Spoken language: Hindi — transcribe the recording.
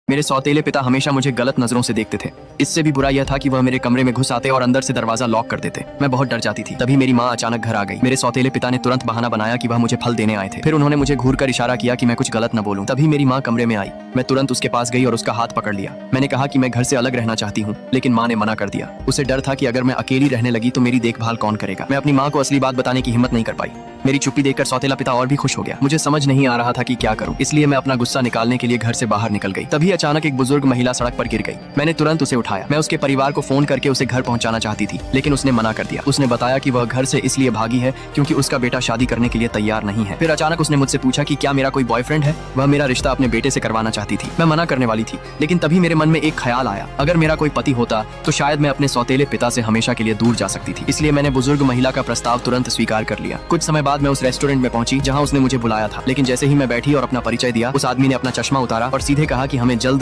मेरे सौतेले पिता हमेशा मुझे गलत नजरों से देखते थे। इससे भी बुरा यह था कि वह मेरे कमरे में घुस आते और अंदर से दरवाजा लॉक कर देते। मैं बहुत डर जाती थी। तभी मेरी माँ अचानक घर आ गई। मेरे सौतेले पिता ने तुरंत बहाना बनाया कि वह मुझे फल देने आए थे। फिर उन्होंने मुझे घूरकर इशारा किया कि मैं कुछ गलत न बोलूं। तभी मेरी माँ कमरे में आई। मैं तुरंत उसके पास गई और उसका हाथ पकड़ लिया। मैंने कहा कि मैं घर से अलग रहना चाहती हूँ, लेकिन माँ ने मना कर दिया। उसे डर था कि अगर मैं अकेली रहने लगी तो मेरी देखभाल कौन करेगा। मैं अपनी माँ को असली बात बताने की हिम्मत नहीं कर पाई। मेरी चुप्पी देखकर सौतेला पिता और भी खुश हो गया। मुझे समझ नहीं आ रहा था कि क्या करूं, इसलिए मैं अपना गुस्सा निकालने के लिए घर से बाहर निकल गई। तभी अचानक एक बुजुर्ग महिला सड़क पर गिर गई। मैंने तुरंत उसे उठाया। मैं उसके परिवार को फोन करके उसे घर पहुंचाना चाहती थी, लेकिन उसने मना कर दिया। उसने बताया कि वह घर से इसलिए भागी है क्योंकि उसका बेटा शादी करने के लिए तैयार नहीं है। फिर अचानक उसने मुझसे पूछा कि क्या मेरा कोई बॉयफ्रेंड है। वह मेरा रिश्ता अपने बेटे से करवाना चाहती थी। मैं मना करने वाली थी, लेकिन तभी मेरे मन में एक ख्याल आया, अगर मेरा कोई पति होता तो शायद मैं अपने सौतेले पिता से हमेशा के लिए दूर जा सकती थी। इसलिए मैंने बुजुर्ग महिला का प्रस्ताव तुरंत स्वीकार कर लिया। कुछ समय बाद मैं उस रेस्टोरेंट में पहुंची जहां उसने मुझे बुलाया था, लेकिन जैसे ही मैं बैठी और अपना परिचय दिया, उस आदमी ने अपना चश्मा उतारा और सीधे कहा कि हमें जल्द